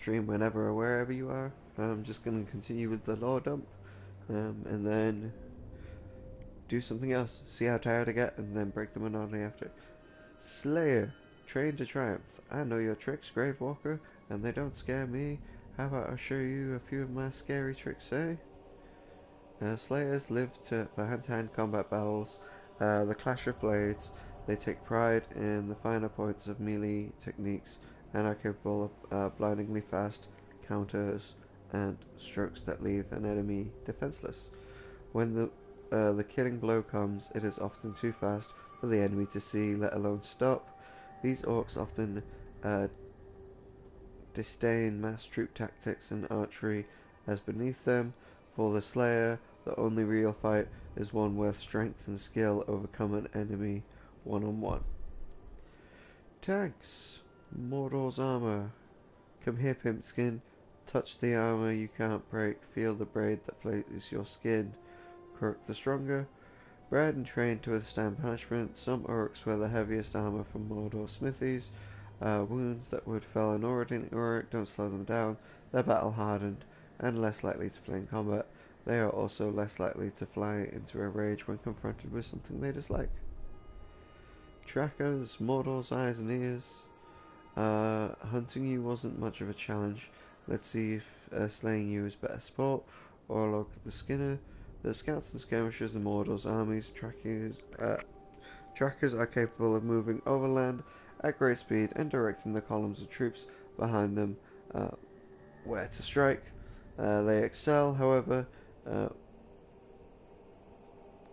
stream whenever or wherever you are. I'm just going to continue with the lore dump, and then do something else. See how tired I get, and then break the monotony after. Slayer, train to triumph. I know your tricks, Grave Walker, and they don't scare me. How about I show you a few of my scary tricks, eh? Slayers live for hand-to-hand combat battles, the clash of blades. They take pride in the finer points of melee techniques and are capable of blindingly fast counters and strokes that leave an enemy defenseless. When the killing blow comes, it is often too fast for the enemy to see, let alone stop. These orcs often uh, disdain mass troop tactics and archery as beneath them. For the Slayer, the only real fight is one where strength and skill overcome an enemy one-on-one. Tanks. Mordor's armor. Come here, Pimpskin. Touch the armor you can't break. Feel the braid that plates your skin. Kruk the stronger. Bred and trained to withstand punishment, some orcs wear the heaviest armor from Mordor smithies. Wounds that would fell an ordinary orc don't slow them down. They're battle hardened and less likely to flee in combat. They are also less likely to fly into a rage when confronted with something they dislike. Trackers, Mordor's eyes and ears. Hunting you wasn't much of a challenge. Let's see if slaying you is better sport. Orlog the Skinner. The scouts and skirmishers of Mordor's armies. Trackers are capable of moving overland at great speed and directing the columns of troops behind them where to strike. They excel, however,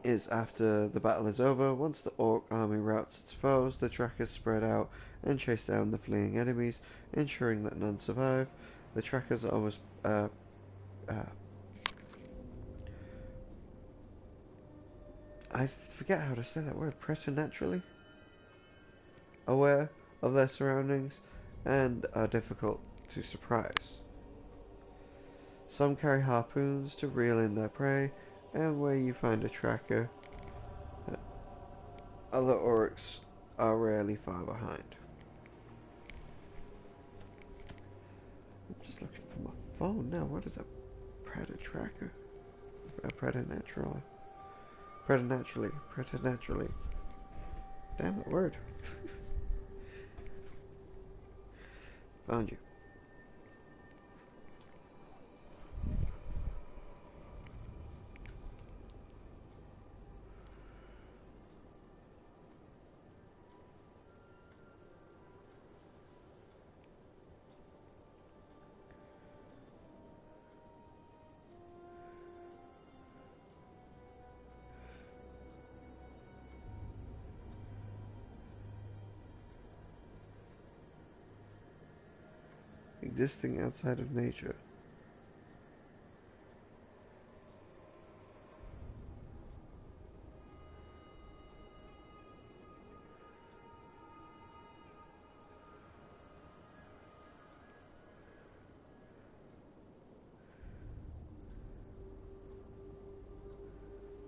is after the battle is over. Once the orc army routs its foes, the trackers spread out and chase down the fleeing enemies, ensuring that none survive. The trackers are almost I forget how to say that word, preternaturally aware of their surroundings and are difficult to surprise. Some carry harpoons to reel in their prey, and where you find a tracker, other orcs are rarely far behind. I'm just looking for my phone now. What is a predator tracker? A preternaturally. Preternaturally. Damn that word. Found you. Existing outside of nature.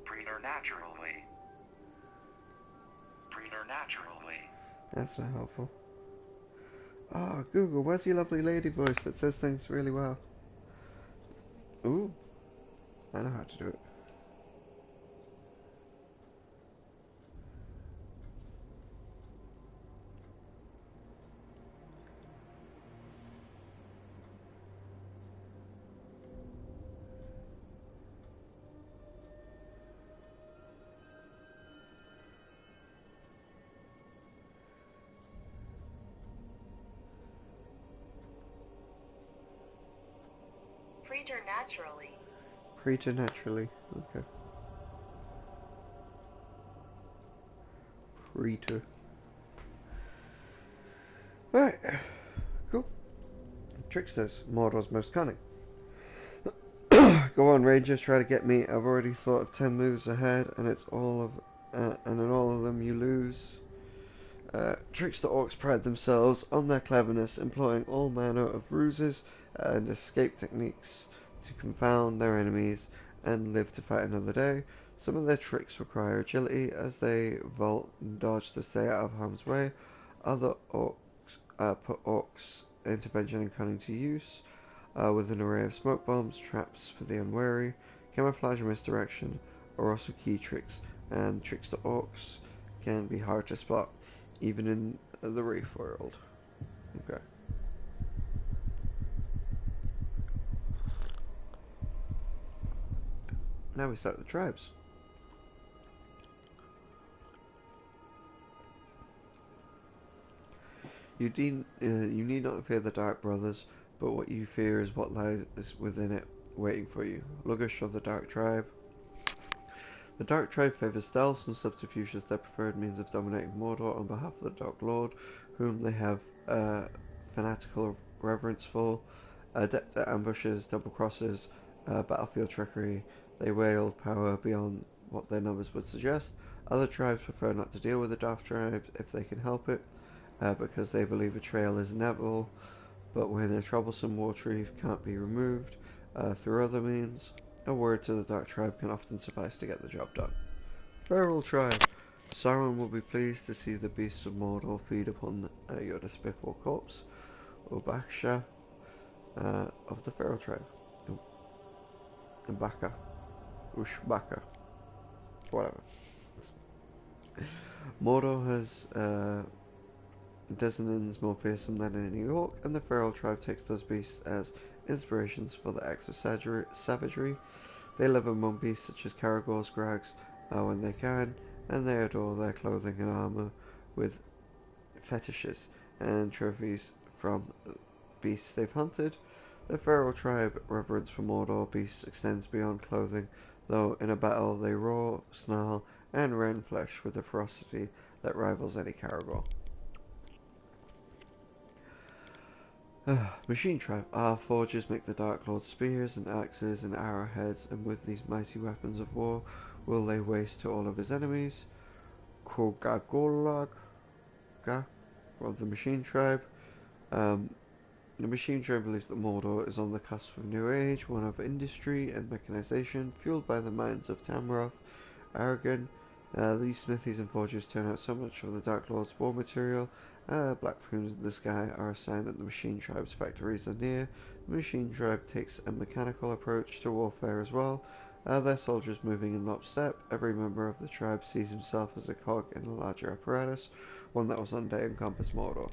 Preternaturally. Preternaturally. That's not helpful. Ah, Google, where's your lovely lady voice that says things really well? Ooh, I know how to do it. Preternaturally. Preternaturally. Okay. Preter. Right. Cool. Tricksters. Mordor's most cunning. Go on, Rangers, try to get me. I've already thought of 10 moves ahead, and in all of them you lose. Trickster orcs pride themselves on their cleverness, employing all manner of ruses and escape techniques to confound their enemies and live to fight another day. Some of their tricks require agility as they vault and dodge to stay out of harm's way. Other orcs put orcs intervention and cunning to use, with an array of smoke bombs, traps for the unwary, camouflage and misdirection are also key tricks, and tricks to orcs can be hard to spot, even in the Reef world. Okay. Now we start the tribes. You need not fear the Dark Brothers, but what you fear is what lies within it, waiting for you. Lugish of the Dark Tribe. The Dark Tribe favors stealth and subterfuge as their preferred means of dominating Mordor on behalf of the Dark Lord, whom they have fanatical reverence for. Adept at ambushes, double crosses, battlefield trickery, they wield power beyond what their numbers would suggest. Other tribes prefer not to deal with the Dark Tribe if they can help it, because they believe betrayal is inevitable, but when a troublesome war chief can't be removed through other means, a word to the Dark Tribe can often suffice to get the job done. Feral Tribe. Sauron will be pleased to see the beasts of Mordor feed upon your despicable corpse. Ubaksha of the Feral Tribe. Ubaka. Ushbaka. Whatever. Mordor has Desenins more fearsome than in New York, and the Feral Tribe takes those beasts as inspirations for the acts of savagery. They live among beasts such as Caragors, Grags, when they can, and they adore their clothing and armor with fetishes and trophies from beasts they've hunted. The Feral Tribe reverence for Mordor beasts extends beyond clothing, though in a battle they roar, snarl, and rend flesh with a ferocity that rivals any Caragor. Machine Tribe. Our forges make the Dark Lord's spears and axes and arrowheads, and with these mighty weapons of war will lay waste to all of his enemies. Kogagolaga of the Machine Tribe. The Machine Tribe believes that Mordor is on the cusp of a new age, one of industry and mechanization, fueled by the minds of Tamroth, Aragon. These smithies and forges turn out so much of the Dark Lord's war material. Black plumes in the sky are a sign that the Machine Tribe's factories are near. The Machine Tribe takes a mechanical approach to warfare as well. Their soldiers moving in lockstep. Every member of the tribe sees himself as a cog in a larger apparatus, one that will someday encompass Mordor.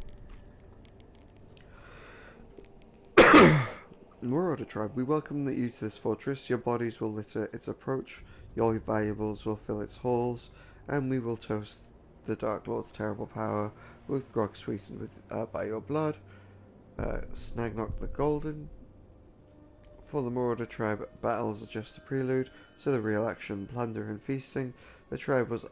Marauder Tribe, we welcome you to this fortress. Your bodies will litter its approach, your valuables will fill its halls, and we will toast the Dark Lord's terrible power with grog sweetened by your blood. Snagnok the Golden. For the Marauder Tribe, battles are just a prelude to the real action, plunder and feasting. The tribe was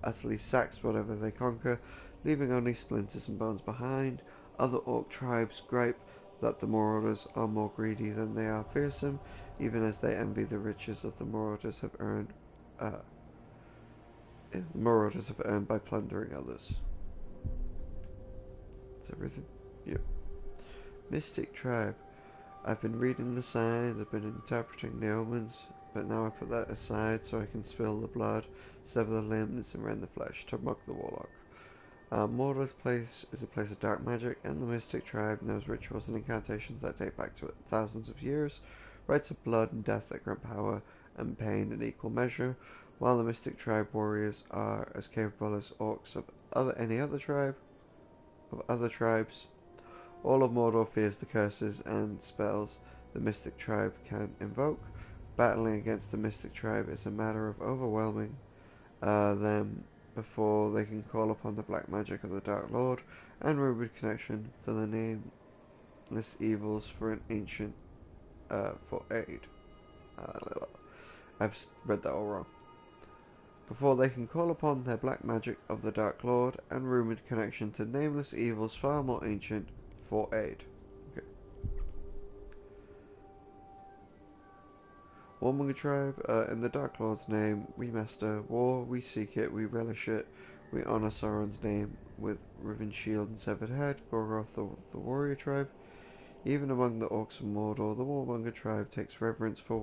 utterly sacked whatever they conquer, leaving only splinters and bones behind. Other Orc tribes gripe that the Marauders are more greedy than they are fearsome, even as they envy the riches of the Marauders have earned by plundering others. That's everything? Yep. Mystic Tribe. I've been reading the signs, I've been interpreting the omens, but now I put that aside so I can spill the blood, sever the limbs, and rend the flesh. Turmok the Warlock. Mordor's place is a place of dark magic, and the Mystic Tribe knows rituals and incantations that date back to thousands of years, rites of blood and death that grant power and pain in equal measure, while the Mystic Tribe warriors are as capable as orcs of any other tribe, of other tribes. All of Mordor fears the curses and spells the Mystic Tribe can invoke. Battling against the Mystic Tribe is a matter of overwhelming them before they can call upon the black magic of the Dark Lord and rumored connection for the nameless evils for an ancient for aid. I've read that all wrong. Before they can call upon their black magic of the Dark Lord and rumored connection to nameless evils far more ancient for aid. Okay. Warmonger Tribe, in the Dark Lord's name, we master war, we seek it, we relish it, we honor Sauron's name with riven shield and severed head. Gorgoth the Warrior Tribe. Even among the Orcs of Mordor, the Warmonger Tribe takes reverence for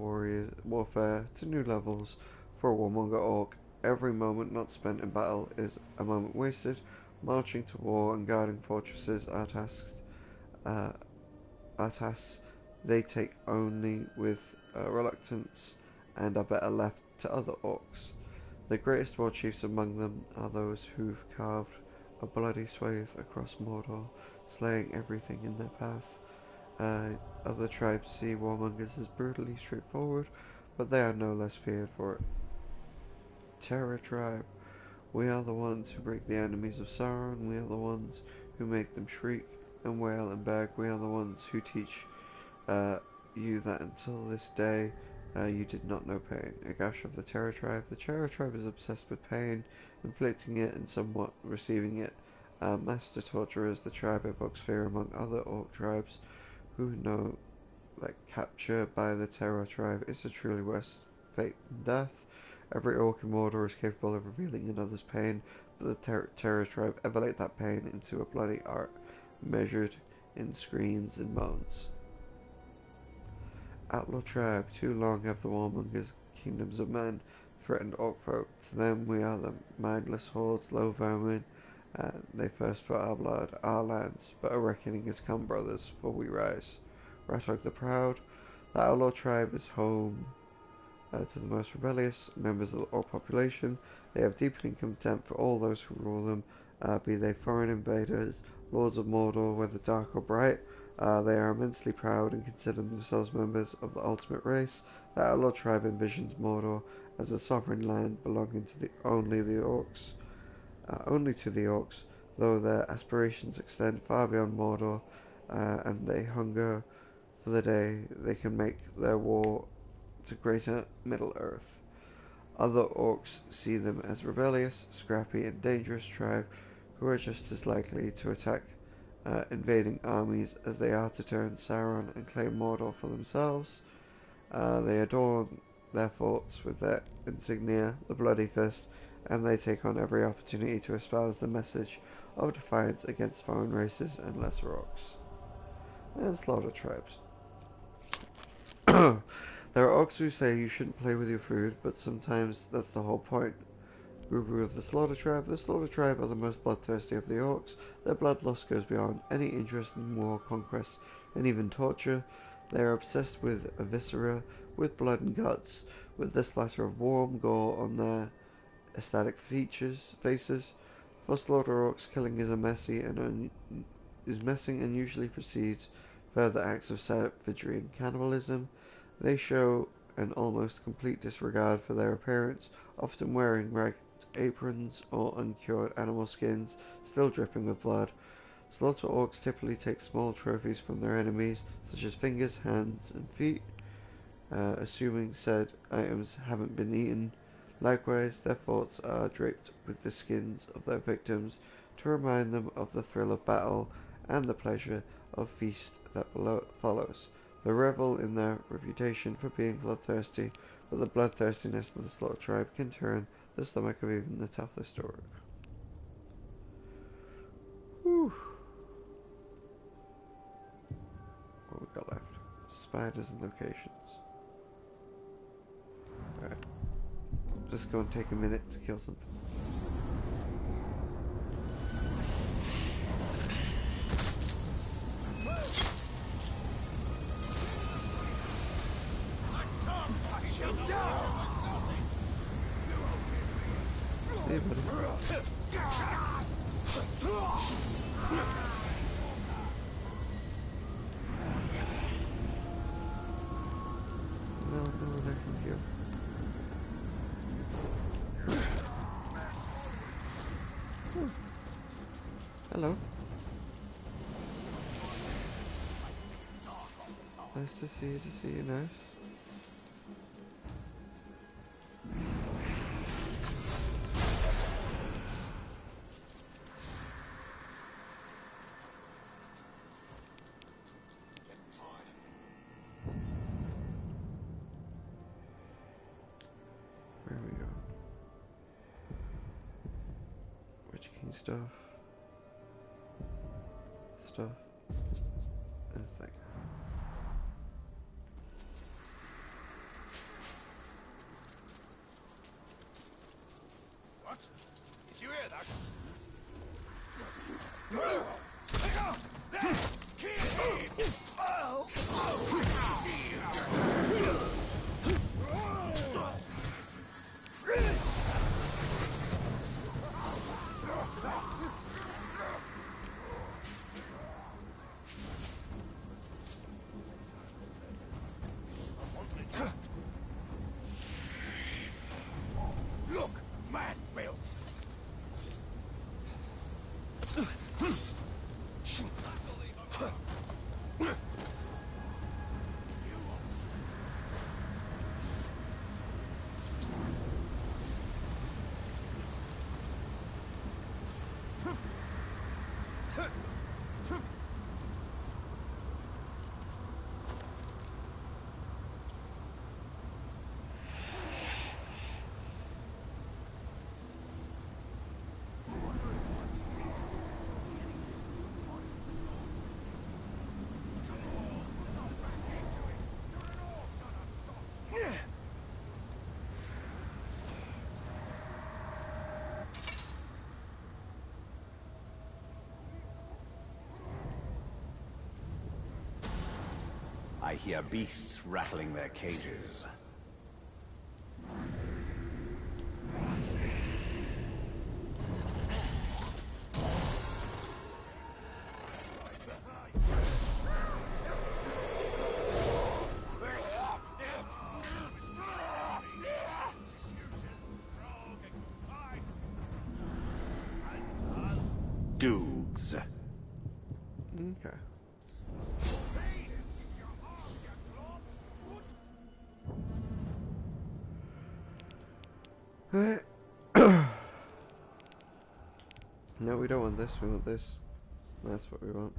warfare to new levels. For a Warmonger Orc, every moment not spent in battle is a moment wasted. Marching to war and guarding fortresses are tasks uh, are tasks they take only with reluctance and are better left to other orcs. The greatest war chiefs among them are those who've carved a bloody swathe across Mordor, slaying everything in their path. Other tribes see warmongers as brutally straightforward, but they are no less feared for it. Terror Tribe. We are the ones who break the enemies of Sauron, we are the ones who make them shriek and wail and beg, we are the ones who teach uh, you that until this day you did not know pain. A gash of the Terror Tribe. The Terror Tribe is obsessed with pain, inflicting it and somewhat receiving it. Master Torturers, the tribe evokes fear among other orc tribes who know that capture by the Terror Tribe is a truly worse fate than death. Every orc in Mordor is capable of revealing another's pain, but the Terror Tribe elevate that pain into a bloody art, measured in screams and moans. Outlaw Tribe. Too long have the warmongers, kingdoms of men, threatened orc folk. To them we are the mindless hordes, low vermin, and they thirst for our blood, our lands. But a reckoning has come, brothers, for we rise. Ratog the Proud. The Outlaw Tribe is home to the most rebellious members of the orc population. They have deepening contempt for all those who rule them, be they foreign invaders, lords of Mordor, whether dark or bright. They are immensely proud and consider themselves members of the ultimate race. The Outlaw Tribe envisions Mordor as a sovereign land belonging to only to the orcs, though their aspirations extend far beyond Mordor, and they hunger for the day they can make their war to greater Middle-earth. Other orcs see them as rebellious, scrappy, and dangerous tribe who are just as likely to attack invading armies as they are to turn Sauron and claim Mordor for themselves. They adorn their forts with their insignia, the Bloody Fist, and they take on every opportunity to espouse the message of defiance against foreign races and lesser orcs. And slaughter tribes. There are orcs who say you shouldn't play with your food, but sometimes that's the whole point. Guru of the Slaughter Tribe. The Slaughter Tribe are the most bloodthirsty of the orcs. Their bloodlust goes beyond any interest in war, conquest, and even torture. They are obsessed with viscera, with blood and guts, with the splatter of warm gore on their aesthetic faces. For slaughter orcs, killing is messy and usually precedes further acts of savagery and cannibalism. They show an almost complete disregard for their appearance, often wearing ragged aprons or uncured animal skins, still dripping with blood. Slaughter orcs typically take small trophies from their enemies, such as fingers, hands, and feet, assuming said items haven't been eaten. Likewise, their forts are draped with the skins of their victims to remind them of the thrill of battle and the pleasure of feast that follows. They revel in their reputation for being bloodthirsty, but the bloodthirstiness of the Slaughter Tribe can turn the stomach of even the toughest orc. Whew. What we got left? Spiders and locations. Alright. Just go and take a minute to kill something. Hey, buddy. No, no one I can kill. Hello. Nice to see you, nice. Where we go? Witch King stuff. That's that guy. What? Did you hear that? I hear beasts rattling their cages. Doogs. Okay. Alright. No, we don't want this, we want this. That's what we want.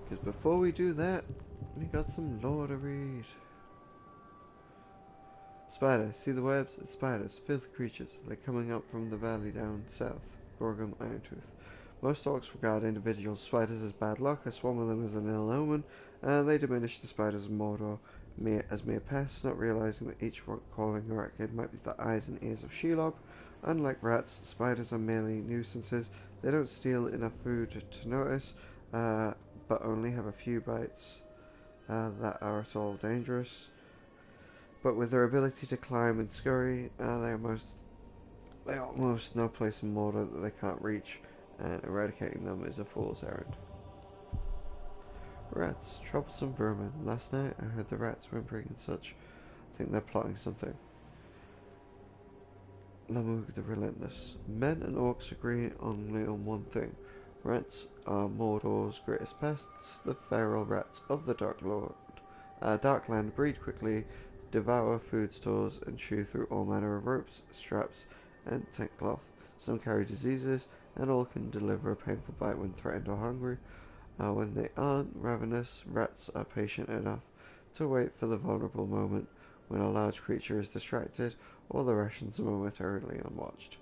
Because before we do that, we got some lore to read. Spiders. See the webs? It's spiders. Filthy creatures. They're coming up from the valley down south. Gorgum Irontooth. Most orcs regard individual spiders as bad luck, a swarm of them as an ill omen, and they diminish the spiders of Mordor as mere pests, not realizing that each crawling arachnid might be the eyes and ears of Shelob. Unlike rats, spiders are merely nuisances. They don't steal enough food to notice, but only have a few bites that are at all dangerous. But with their ability to climb and scurry, they are almost no place in Mordor that they can't reach, and eradicating them is a fool's errand. Rats, troublesome vermin. Last night I heard the rats whimpering and such. I think they're plotting something. Lamug the Relentless. Men and orcs agree only on one thing. Rats are Mordor's greatest pests, the feral rats of the Darkland breed quickly, devour food stores, and chew through all manner of ropes, straps, and tent cloth. Some carry diseases, and all can deliver a painful bite when threatened or hungry. When they aren't ravenous, rats are patient enough to wait for the vulnerable moment when a large creature is distracted or the rations are momentarily unwatched.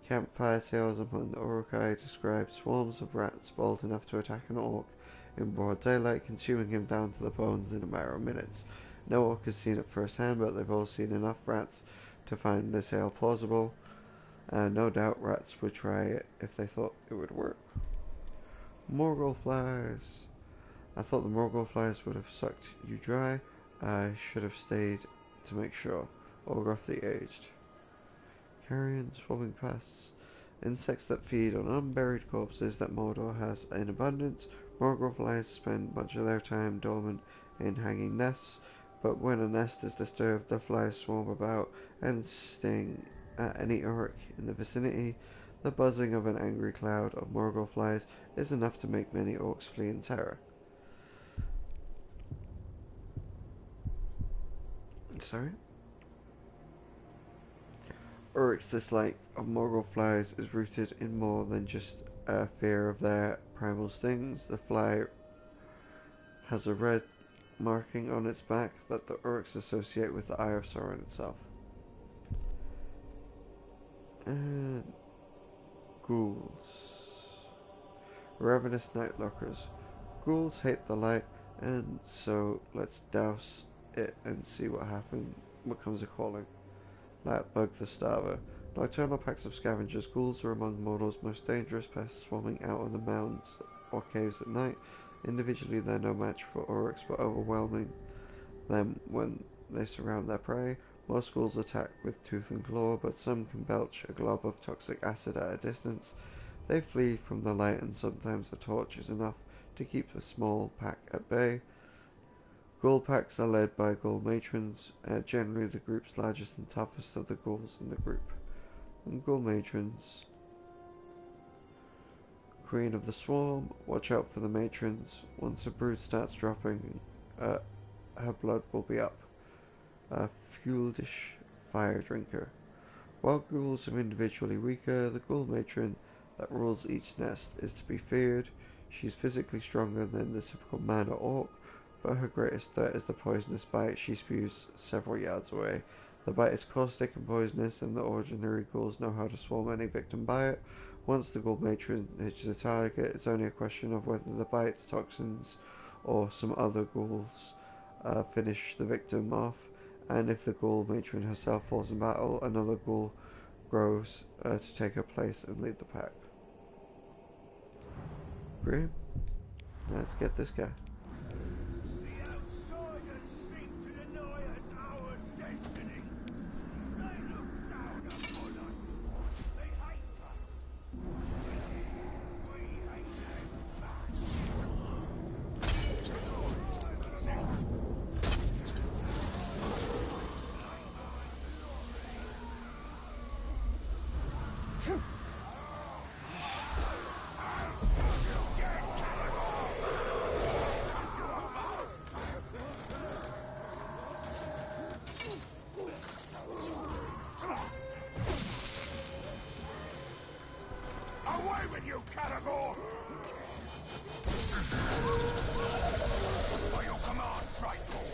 Campfire tales among the Uruk-hai describe swarms of rats bold enough to attack an orc in broad daylight, consuming him down to the bones in a matter of minutes. No orc has seen it firsthand, but they've all seen enough rats to find the tale plausible, and no doubt rats would try it if they thought it would work. Morgul flies. I thought the Morgul flies would have sucked you dry. I should have stayed to make sure. All roughly aged. Carrion swarming pests. Insects that feed on unburied corpses that Mordor has in abundance. Morgul flies spend much of their time dormant in hanging nests, but when a nest is disturbed, the flies swarm about and sting at any Uruk in the vicinity. The buzzing of an angry cloud of Morgul flies is enough to make many orcs flee in terror. Sorry? Uruk's dislike of Morgul flies is rooted in more than just a fear of their primal stings. The fly has a red marking on its back that the Uruks associate with the Eye of Sauron itself. And ghouls. Ravenous night lurkers. Ghouls hate the light, and so let's douse it and see what comes of calling. Bug the Starver. Nocturnal packs of scavengers, ghouls are among Mordor's most dangerous pests, swarming out of the mounds or caves at night. Individually they're no match for Uruks, but overwhelming them when they surround their prey. Most ghouls attack with tooth and claw, but some can belch a glob of toxic acid at a distance. They flee from the light, and sometimes a torch is enough to keep a small pack at bay. Ghoul packs are led by ghoul matrons, generally the group's largest and toughest of the ghouls in the group. And ghoul matrons. Queen of the swarm, watch out for the matrons. Once a brood starts dropping, her blood will be up. A Fueldish fire drinker. While ghouls are individually weaker, the ghoul matron that rules each nest is to be feared. She's physically stronger than the typical man or orc, but her greatest threat is the poisonous bite she spews several yards away. The bite is caustic and poisonous, and the ordinary ghouls know how to swarm any victim by it. Once the ghoul matron hits a target, it's only a question of whether the bites, toxins, or some other ghouls finish the victim off, and if the ghoul matron herself falls in battle, another ghoul grows to take her place and lead the pack. Grim? Let's get this guy. The outsiders seem to deny us our destiny. They look down upon us. They hate us. We hate them back. Away with you, Caragor! By your command, frightful!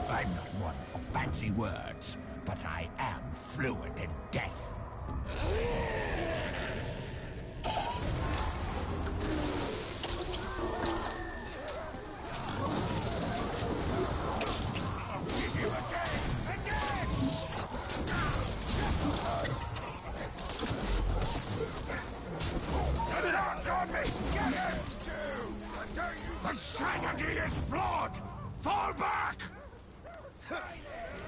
I'm not one for fancy words, but I am fluent in death. The strategy is flawed! Fall back!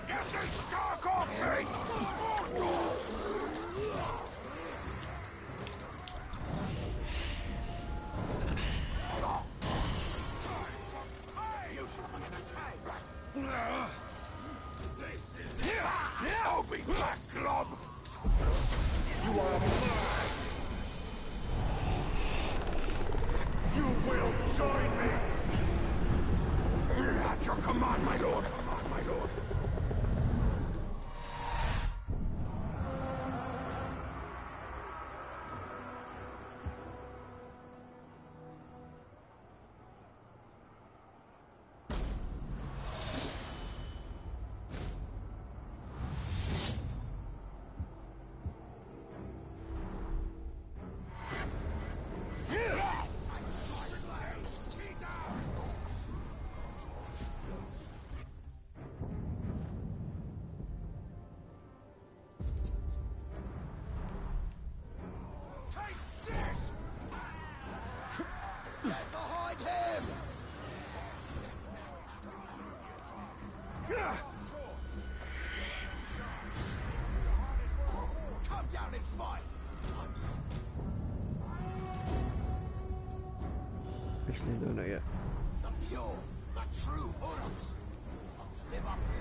Get this stalk off me! I'll be back, Glob! You are mine! You will join me! At your command, my lord! Command, my lord! Come down and fight! Actually, no, not yet. The pure, the true Uruks. Want to live up to.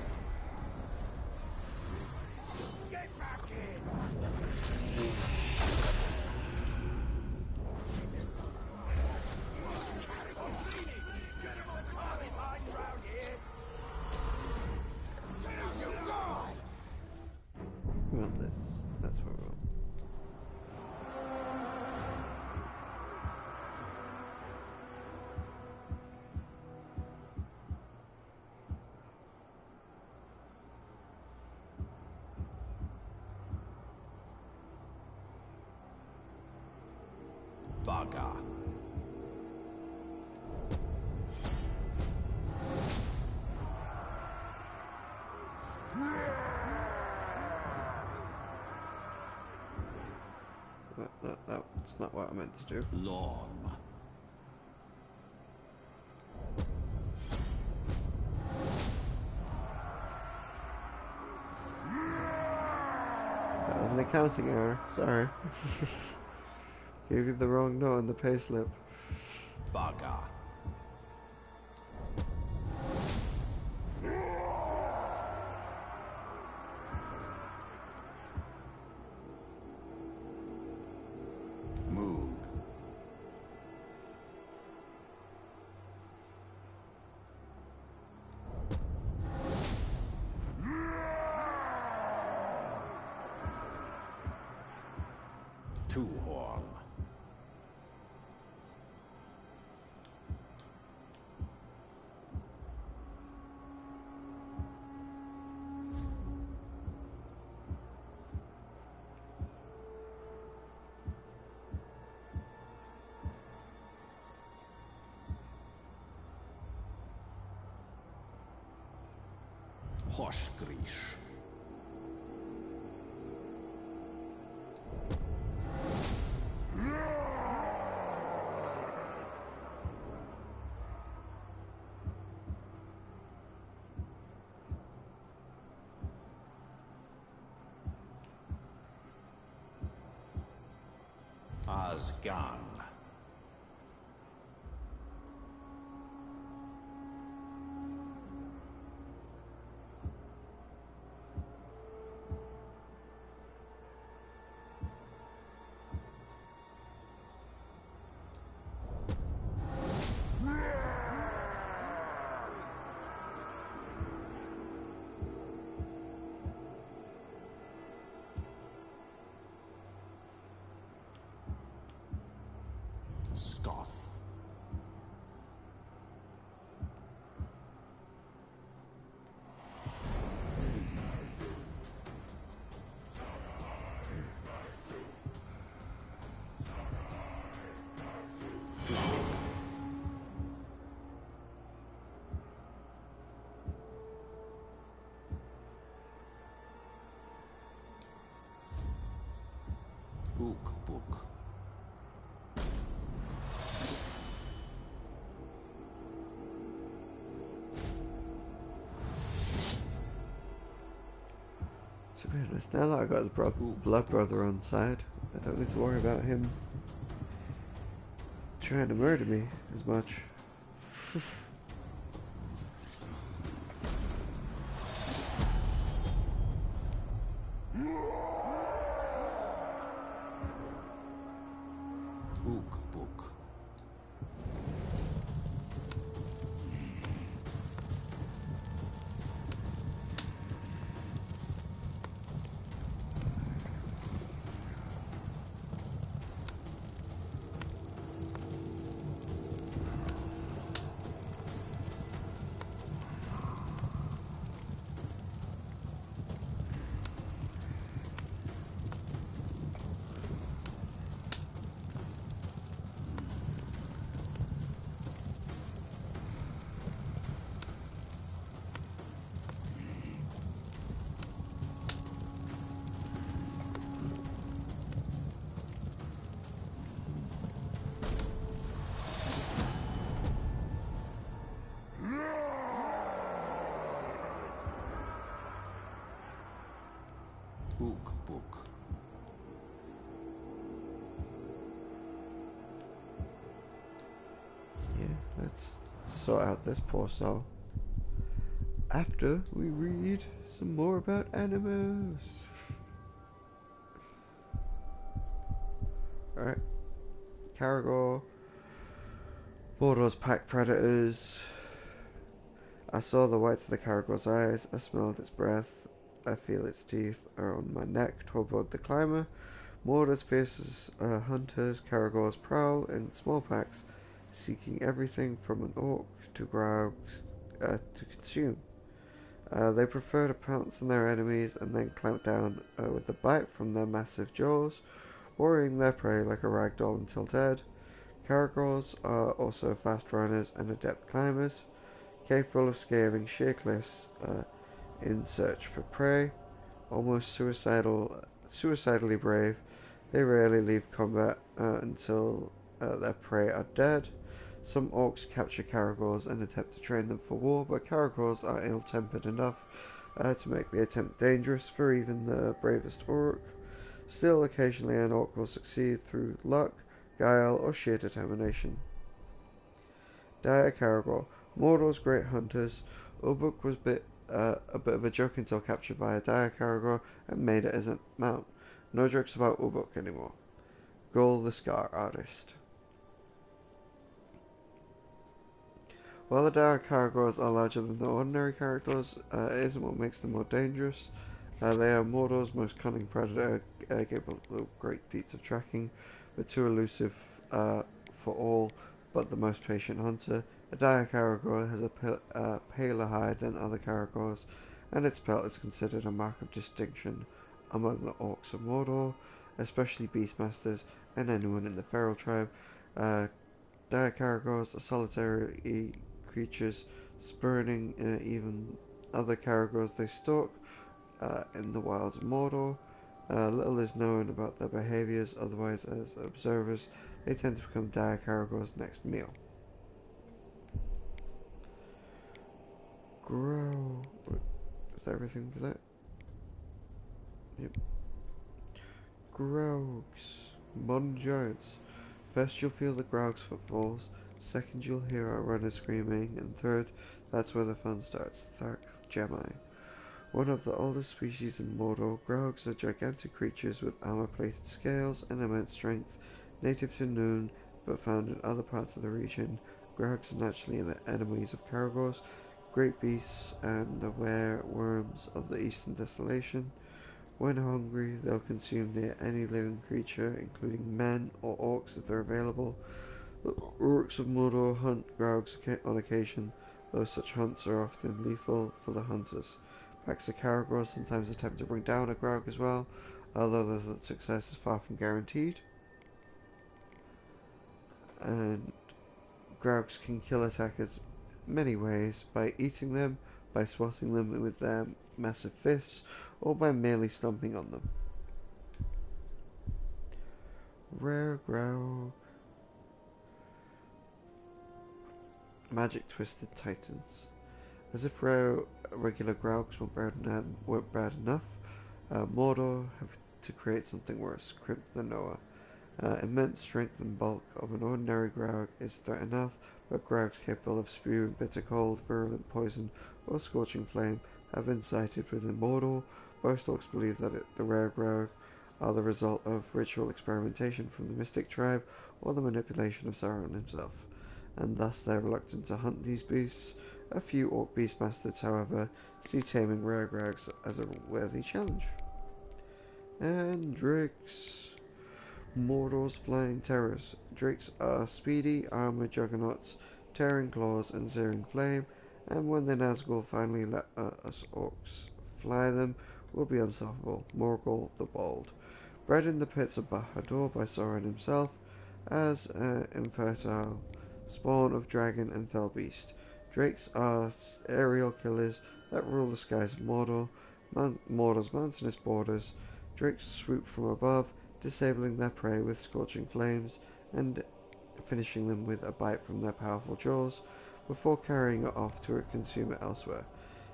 Get back in! Get him on top! He's hiding around here! You die! We want this. That's what we want. Bugger. That's not what I meant to do. Long. That was an accounting error. Sorry. Gave you the wrong note on the payslip. Bugger. Moog. Two horn. Hoshgrish. Asgan. Scoff. Book. To be honest, now that I got his blood brother on side, I don't need to worry about him trying to murder me as much. Book. Book. Yeah, let's sort out this poor soul after we read some more about animals. Alright, Caragor, Mordor's pack predators. I saw the whites of the Caragor's eyes, I smelled its breath, I feel its teeth are on my neck, toward the climber. Mordor's fiercest hunters, Caragors prowl in small packs, seeking everything from an orc to grog to consume. They prefer to pounce on their enemies and then clamp down with a bite from their massive jaws, worrying their prey like a rag doll until dead. Caragors are also fast runners and adept climbers, capable of scaling sheer cliffs in search for prey. Almost suicidally brave, they rarely leave combat until their prey are dead. Some orcs capture Caragors and attempt to train them for war, but Caragors are ill-tempered enough to make the attempt dangerous for even the bravest orc. Still, occasionally an orc will succeed through luck, guile, or sheer determination. Dire Caragor, Mordor's great hunters. Ubuk was a bit of a joke until captured by a dire Caragor and made it as a mount. No jokes about Ubuk anymore. Gull the Scar Artist. While the dire Caragors are larger than the ordinary characters, it isn't what makes them more dangerous. They are Mordor's most cunning predator, capable of great feats of tracking, but too elusive for all but the most patient hunter. A dire Caragor has a paler hide than other Caragors, and its pelt is considered a mark of distinction among the orcs of Mordor, especially Beastmasters and anyone in the Feral tribe. Dire Caragors are solitary creatures, spurning even other caragors they stalk in the wilds of Mordor. Little is known about their behaviors, otherwise as observers they tend to become dire caragor's next meal. Grow. Is that everything for that? Yep. Grogs. Modern giants. First you'll feel the Grog's footfalls, second you'll hear our runners screaming, and third, that's where the fun starts. Thark Jemai. One of the oldest species in Mordor, Grogs are gigantic creatures with armor-plated scales and immense strength, native to Noon, but found in other parts of the region. Grogs are naturally the enemies of Caragors, great beasts, and the were-worms of the Eastern Desolation. When hungry, they'll consume near any living creature, including men or orcs if they're available. The orcs of Mordor hunt Grogs on occasion, though such hunts are often lethal for the hunters. Packs of Caragors sometimes attempt to bring down a Grog as well, although the success is far from guaranteed. And Grogs can kill attackers many ways, by eating them, by swatting them with their massive fists, or by merely stomping on them. Rare Grog. Magic Twisted Titans. As if regular Grogs weren't bad enough, Mordor have to create something worse, crimped the Noah. Immense strength and bulk of an ordinary Grog is threat enough, but Grogs capable of spewing bitter cold, virulent poison, or scorching flame have been sighted within Mordor. Most orcs believe that the rare Grog are the result of ritual experimentation from the Mystic tribe or the manipulation of Sauron himself, and thus they're reluctant to hunt these beasts. A few orc beastmasters, however, see taming rare Grogs as a worthy challenge. And Drakes. Mordor's flying terrors. Drakes are speedy, armored juggernauts, tearing claws and searing flame, and when the Nazgul finally let us orcs fly them, will be unstoppable. Morgul the Bold. Bred in the pits of Barad-dûr by Sauron himself, as an infertile spawn of dragon and fell beast. Drakes are aerial killers that rule the skies of Mordor, Mordor's mountainous borders. Drakes swoop from above, disabling their prey with scorching flames and finishing them with a bite from their powerful jaws before carrying it off to consume it elsewhere.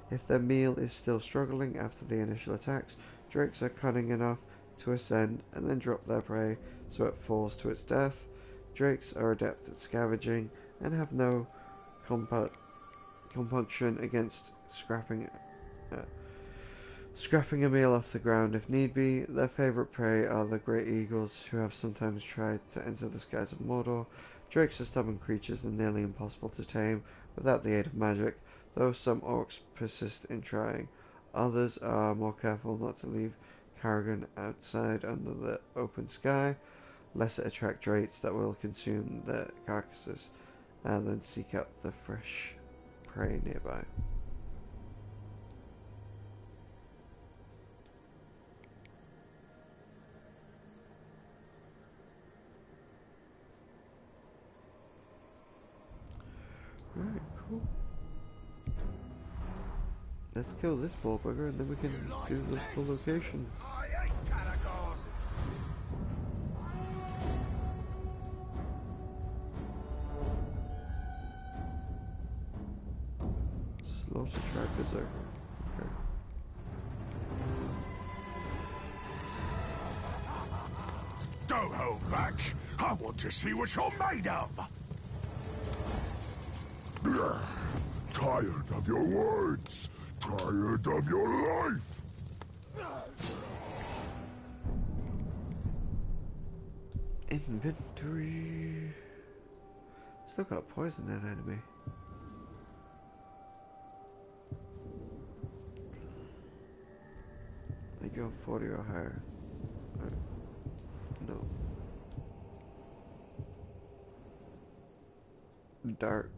If their meal is still struggling after the initial attacks, Drakes are cunning enough to ascend and then drop their prey so it falls to its death. Drakes are adept at scavenging and have no compunction against scrapping a meal off the ground if need be. Their favourite prey are the great eagles, who have sometimes tried to enter the skies of Mordor. Drakes are stubborn creatures and nearly impossible to tame without the aid of magic, though some orcs persist in trying. Others are more careful not to leave Caragorn outside under the open sky, lest it attract drakes that will consume their carcasses and then seek out the fresh prey nearby. Right, cool. Let's kill this ball bugger and then we can do the full locations. I hate Caragors! Slaughter track is over. Okay. Don't hold back. I want to see what you're made of. Tired of your words. Tired of your life. Inventory. Still got a poison that enemy. I go 40 or higher. No. Dark.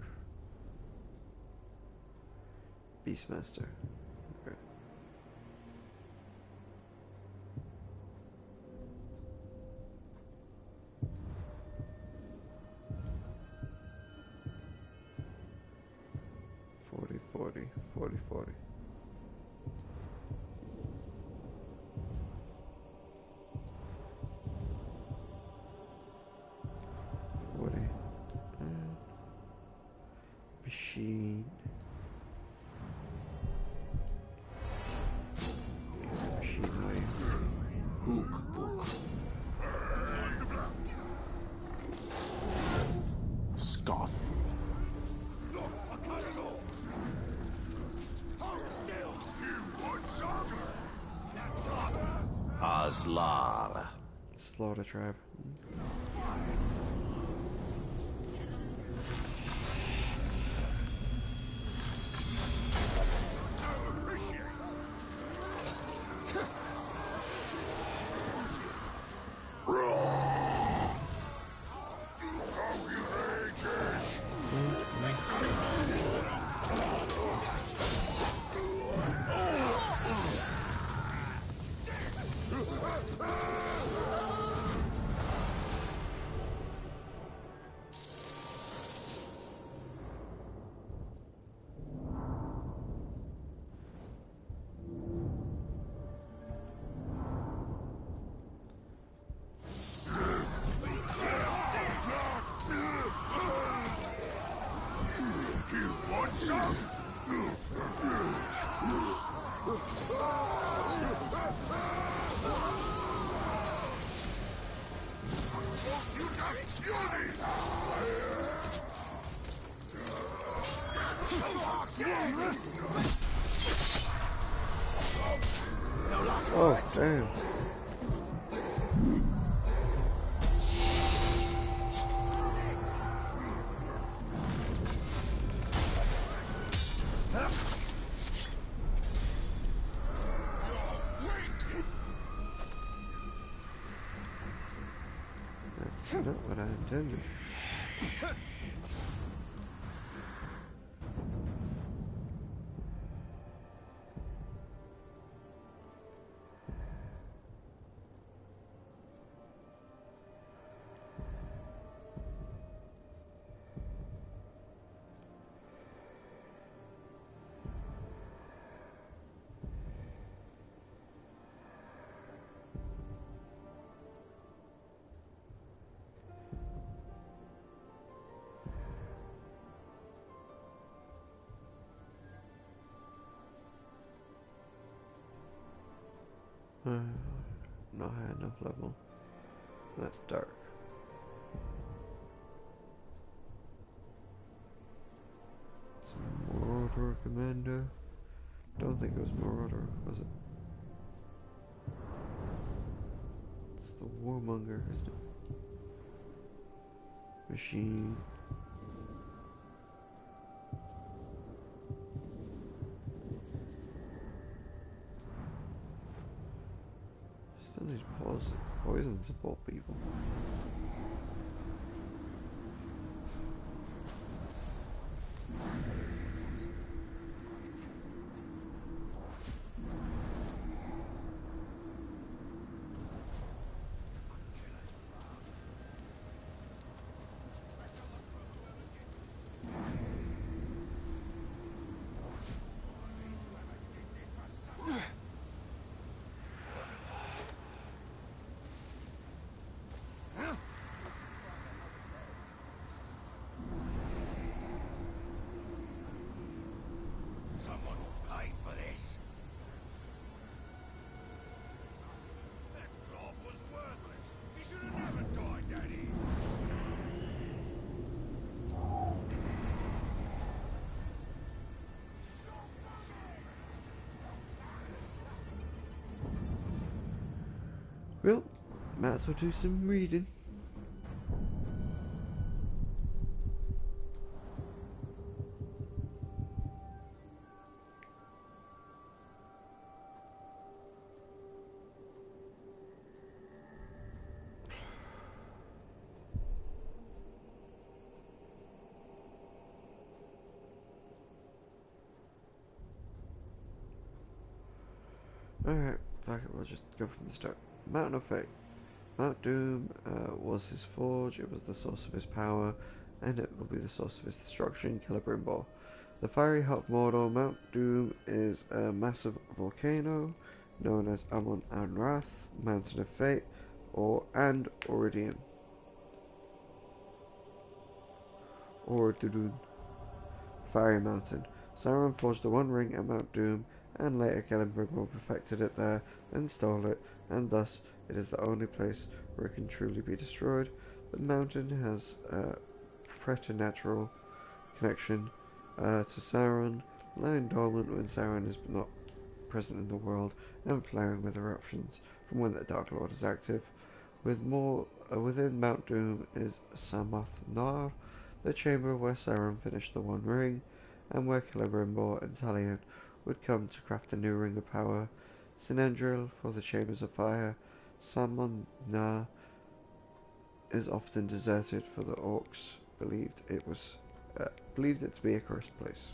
Beastmaster. Okay. Forty, 40, 40, 40. Machine. Machine wave. Hook book. Scoff. Look, I cut it all. Hold still. You want some? Now talk. Aslar. Slaughter trap. Oh, damn. That's not what I intended. Not high enough level. That's dark. It's Marauder Commander. Don't think it was Marauder, was it? It's the Warmonger, isn't it? Machine. Still need poison support people. Someone will pay for this. That job was worthless. You should have never died, Daddy. Well, might as well do some reading. Alright, fuck it, we'll just go from the start. Mountain of Fate. Mount Doom was his forge, it was the source of his power, and it will be the source of his destruction, Celebrimbor. The fiery heart of Mordor, Mount Doom is a massive volcano known as Amon Anrath, Mountain of Fate, and Oridium. Ordudun. Fiery Mountain. Sauron forged the One Ring at Mount Doom, and later Celebrimbor perfected it there, then stole it, and thus it is the only place where it can truly be destroyed. The mountain has a preternatural connection to Sauron, lying dormant when Sauron is not present in the world, and flaring with eruptions from when the Dark Lord is active. Within Mount Doom is Samoth Nar, the chamber where Sauron finished the One Ring, and where Celebrimbor and Talion would come to craft the new Ring of Power. Sinendril for the Chambers of Fire. Samon Na is often deserted, for the orcs believed it to be a cursed place.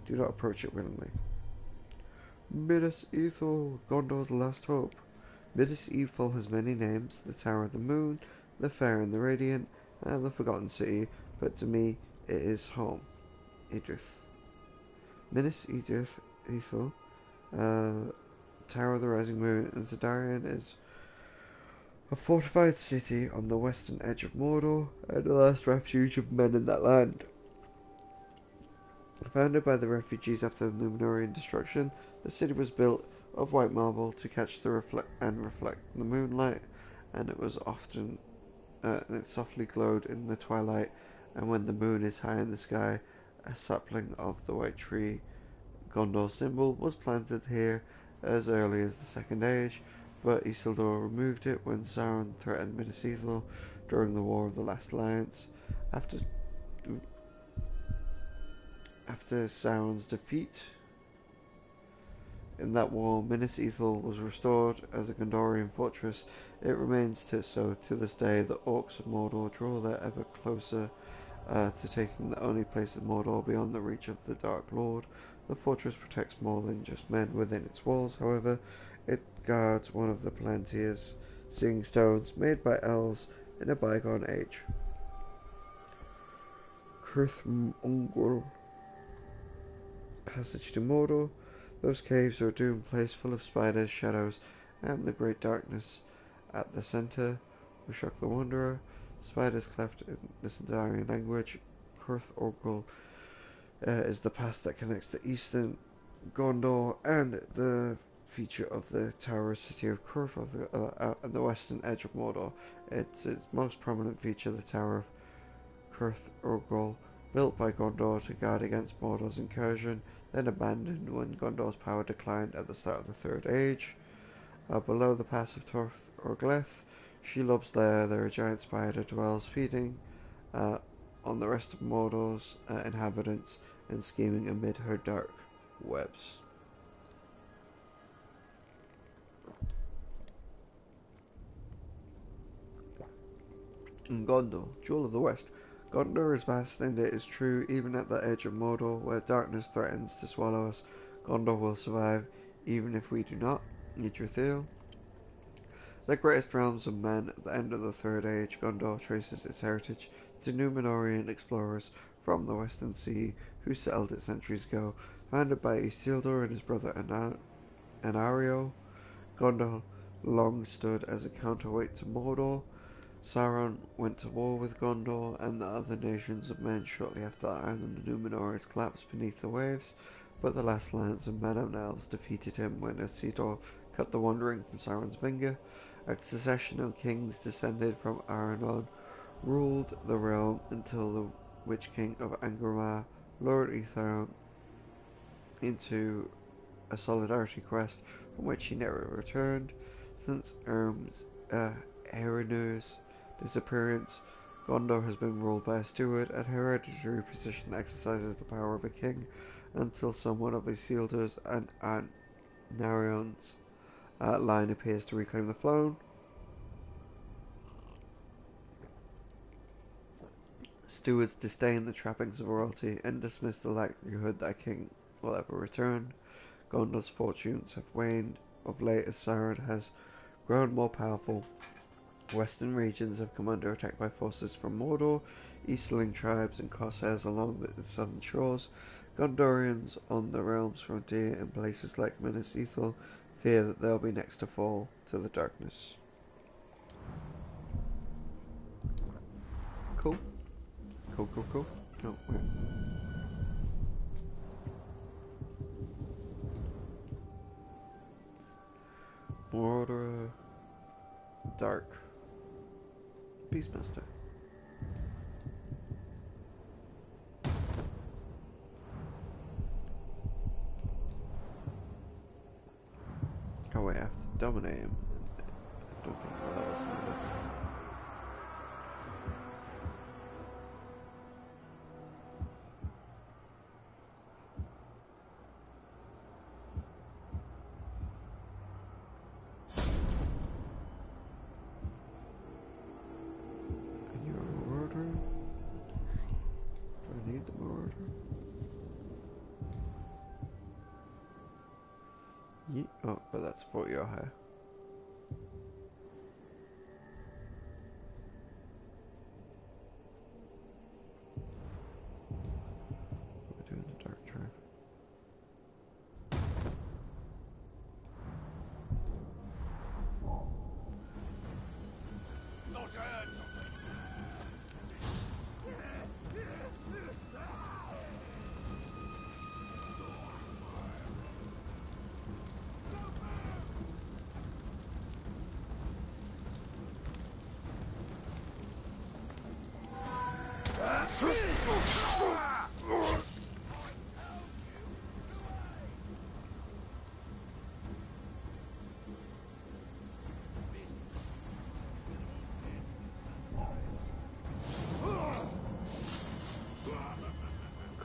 Do not approach it willingly. Minas Ithil, Gondor's last hope. Minas Ithil has many names: the Tower of the Moon, the Fair and the Radiant, and the Forgotten City, but to me it is home. Idrith. Minas Ithil, Tower of the Rising Moon, and Zidarian is a fortified city on the western edge of Mordor, and the last refuge of men in that land. Founded by the refugees after the Númenórean destruction, the city was built of white marble to catch the reflect the moonlight, and it softly glowed in the twilight, and when the moon is high in the sky, a sapling of the white tree, Gondor's symbol, was planted here as early as the Second Age, but Isildur removed it when Sauron threatened Minas Ithil during the War of the Last Alliance. After Sauron's defeat in that war, Minas Ithil was restored as a Gondorian fortress. It remains so to this day. The orcs of Mordor draw their ever closer to taking the only place in Mordor beyond the reach of the Dark Lord. The fortress protects more than just men within its walls, however. It guards one of the Palantir's seeing stones made by elves in a bygone age. Cirith Ungol. Passage to Mordor. Those caves are a doomed place full of spiders, shadows, and the great darkness. At the center, Ushok the Wanderer. Spiders cleft in the Sindarian language. Cirith Ungol is the pass that connects the eastern Gondor and the feature of the Tower City of Cirith on the western edge of Mordor. It's its most prominent feature, the Tower of Cirith Ungol, built by Gondor to guard against Mordor's incursion, then abandoned when Gondor's power declined at the start of the Third Age. Below the pass of Torth Orgleth, Shelob's lair, there a giant spider dwells, feeding on the rest of Mordor's inhabitants and scheming amid her dark webs. In Gondor, Jewel of the West. Gondor is vast, and it is true, even at the edge of Mordor, where darkness threatens to swallow us, Gondor will survive, even if we do not. Yggdrasil. The greatest realms of men at the end of the Third Age, Gondor traces its heritage to Númenórean explorers from the Western Sea who settled it centuries ago. Founded by Isildur and his brother Anario, Gondor long stood as a counterweight to Mordor. Sauron went to war with Gondor and the other nations of men shortly after the island of Númenor collapsed beneath the waves, but the last lands of men and elves defeated him when Isildur cut the One Ring from Sauron's finger. A succession of kings descended from Aranon ruled the realm until the Witch King of Angmar lured Etharon into a solidarity quest from which he never returned. Since Eärnur's disappearance, Gondor has been ruled by a steward, a hereditary position that exercises the power of a king until someone of Isildur's and Narion's line appears to reclaim the throne. Stewards disdain the trappings of royalty and dismiss the likelihood that a king will ever return. Gondor's fortunes have waned of late as Sauron has grown more powerful. Western regions have come under attack by forces from Mordor, Eastling tribes and corsairs along the southern shores. Gondorians on the realm's frontier in places like Minas Ithil fear that they'll be next to fall to the darkness. Cool. Cool. Oh, wait. Order Dark Beastmaster. Oh wait, I have to dominate him. I don't think that was good enough. And you're a marauder? Do I need the marauder? Oh, but that's 40 or higher. We're doing the dark tribe. Thought I heard something.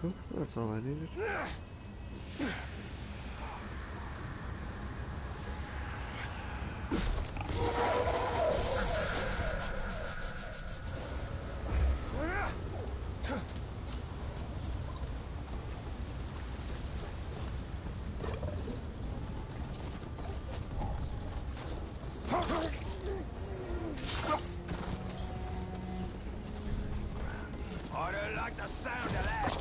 Cool, that's all I needed. I don't like the sound of that.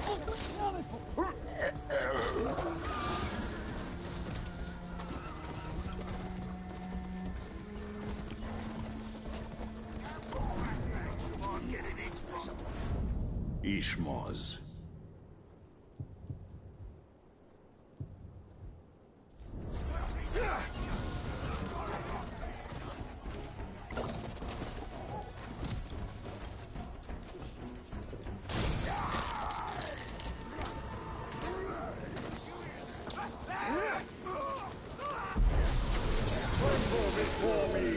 Ishmaz. Tremble before me.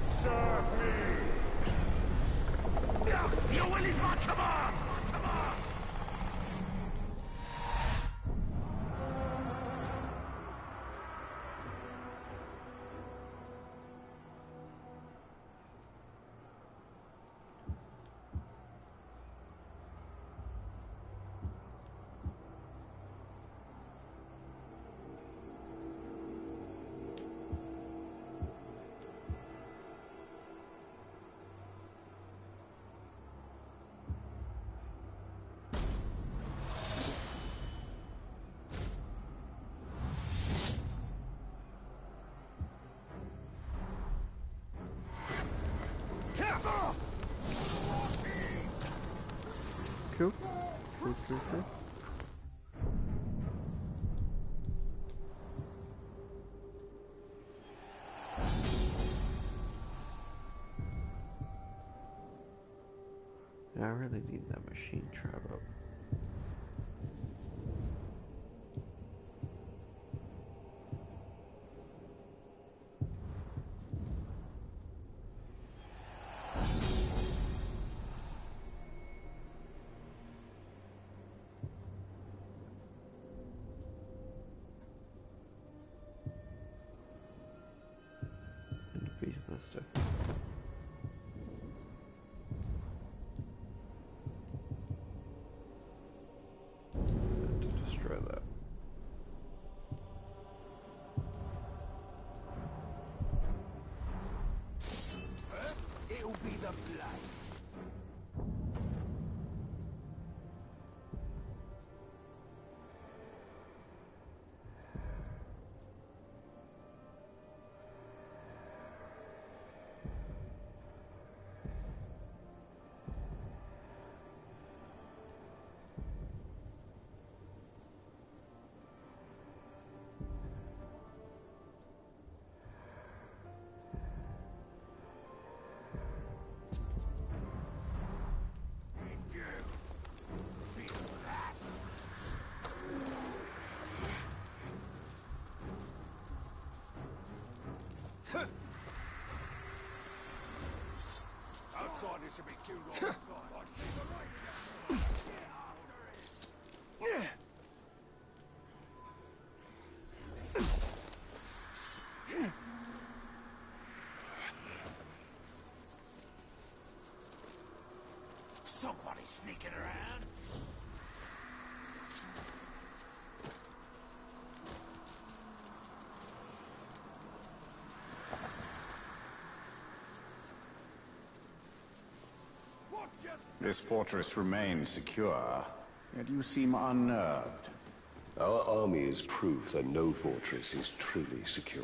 Serve me. Your will is my command. Cool. Cool. Yeah, I really need that machine trap up. And the Beastmaster. And to destroy that. It'll be the blood. Outsiders to be killed on sight. I see the right. Get after it. Somebody sneaking around. This fortress remains secure, yet you seem unnerved. Our army is proof that no fortress is truly secure.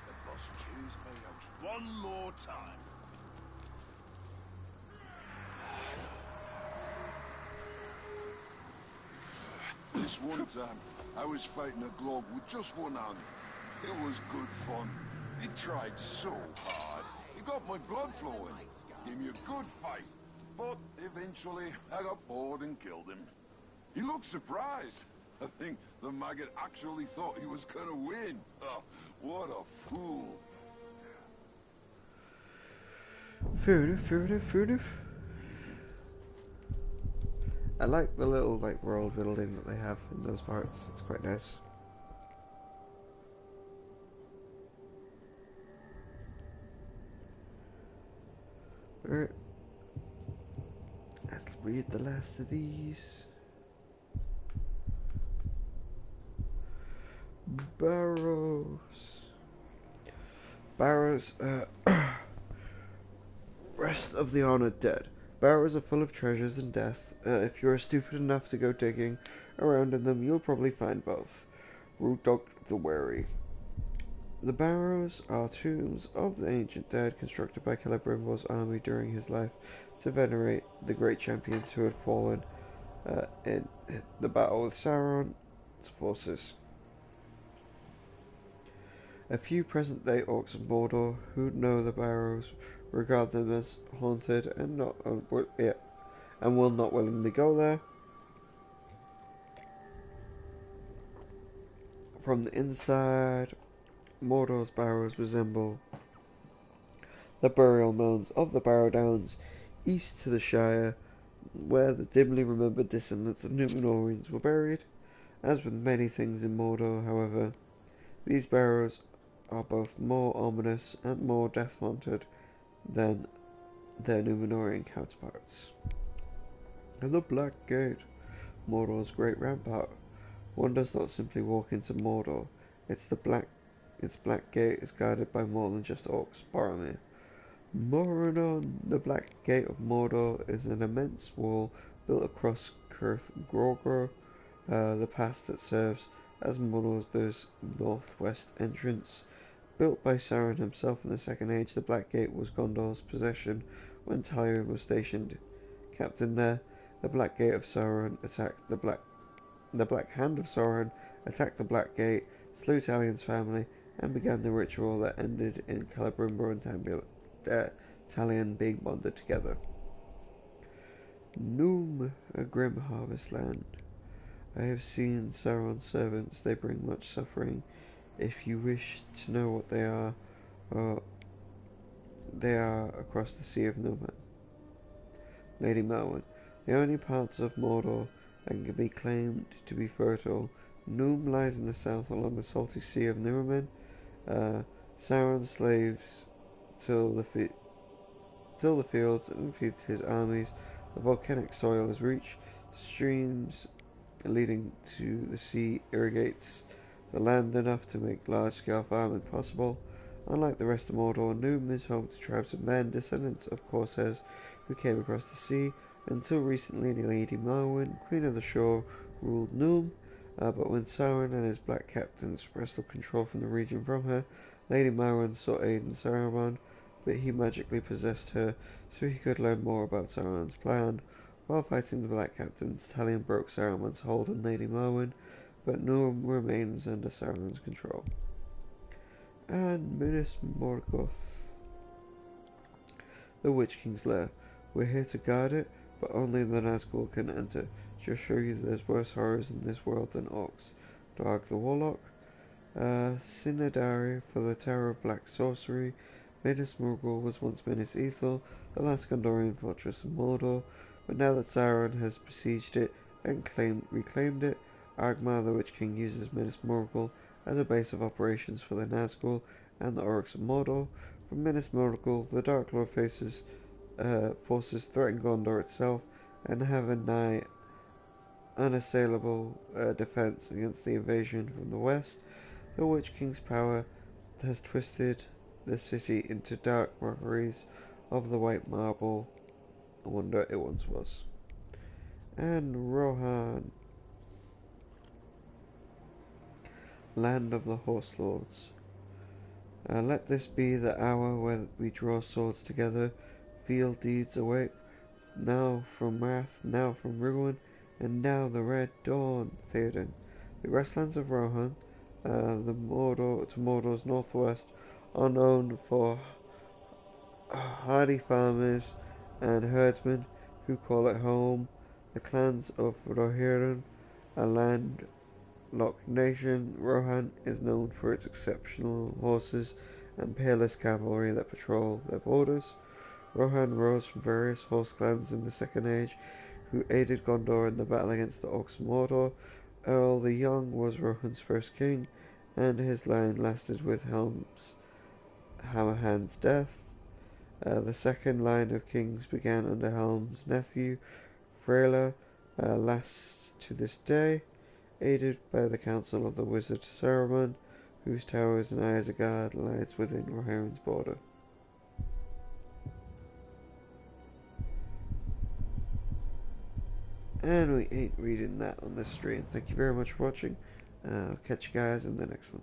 The boss chews me out one more time. This one time, I was fighting a glog with just one hand. It was good fun. He tried so hard. He got my blood flowing. Gave me a good fight. But eventually, I got bored and killed him. He looked surprised. I think the maggot actually thought he was gonna win. Oh, what a fool. Fair enough, fair enough, fair enough. I like the little world building that they have in those parts. It's quite nice. Alright. Let's read the last of these. Barrows. Barrows, rest of the honored dead. Barrows are full of treasures and death. If you're stupid enough to go digging around in them, you'll probably find both. Root Dog the Wary. The barrows are tombs of the ancient dead constructed by Celebrimbor's army during his life to venerate the great champions who had fallen in the battle with Sauron's forces. A few present-day orcs of Mordor who know the barrows regard them as haunted and will not willingly go there. From the inside, Mordor's barrows resemble the burial mounds of the Barrow Downs east to the Shire, where the dimly remembered descendants of Númenóreans were buried. As with many things in Mordor, however, these barrows are both more ominous and more death-haunted than their Númenórean counterparts. And the Black Gate, Mordor's great rampart. One does not simply walk into Mordor. Its Black Gate is guarded by more than just orcs. Boromir. Morannon, the Black Gate of Mordor, is an immense wall built across Cirith Grogor, the pass that serves as Mordor's northwest entrance. Built by Sauron himself in the Second Age, the Black Gate was Gondor's possession when Talion was stationed captain there. The Black Gate of Sauron attacked the Black Hand of Sauron attacked the Black Gate, slew Talion's family, and began the ritual that ended in Celebrimbor and Talion being bonded together. Noom, a grim harvest land. I have seen Sauron's servants, they bring much suffering. If you wish to know what they are across the Sea of Númen. Lady Marwen, the only parts of Mordor that can be claimed to be fertile. Noom lies in the south along the salty Sea of Númen. Sauron slaves till the fields and feed his armies. The volcanic soil is rich. Streams leading to the sea irrigates the land enough to make large-scale farming possible. Unlike the rest of Mordor, Noom is home to tribes of men, descendants of corsairs who came across the sea. Until recently, Lady Marwen, Queen of the Shore, ruled Noom, but when Sauron and his black captains wrestled control from the region from her, Lady Marwen sought aid in Saruman, but he magically possessed her so he could learn more about Sauron's plan. While fighting the black captains, Talion broke Saruman's hold on Lady Marwen, but Noom remains under Sauron's control. And Minas Morgulh, the Witch King's lair. We're here to guard it, but only the Nazgul can enter. To assure you there's worse horrors in this world than orcs. Darg the Warlock. Sinadari for the Tower of Black Sorcery. Minas Morgul was once Minas Ethel, the last Gondorian fortress of Mordor, but now that Sauron has besieged it and reclaimed it, Argmar the Witch King uses Minas Morgul as a base of operations for the Nazgul and the Orcs of Mordor. From Minas Morgul, the Dark Lord forces threaten Gondor itself and have a nigh unassailable defense against the invasion from the west. The Witch King's power has twisted the city into dark mockeries of the white marble wonder it once was. And Rohan, land of the Horse Lords. Let this be the hour where we draw swords together, feel deeds awake, now from wrath, now from ruin, and now the red dawn, Theoden. The grasslands of Rohan, to Mordor's northwest, are known for hardy farmers and herdsmen who call it home. The clans of Rohirrim, a landlocked nation, Rohan is known for its exceptional horses and peerless cavalry that patrol their borders. Rohan rose from various horse clans in the Second Age who aided Gondor in the battle against the Orcs of Mordor. Earl the Young was Rohan's first king, and his line lasted with Hammerhand's death. The second line of kings began under Helm's nephew, Freyla, lasts to this day, aided by the counsel of the wizard Saruman, whose towers in Isengard lies within Rohirrim's border. And we ain't reading that on this stream. Thank you very much for watching. I'll catch you guys in the next one.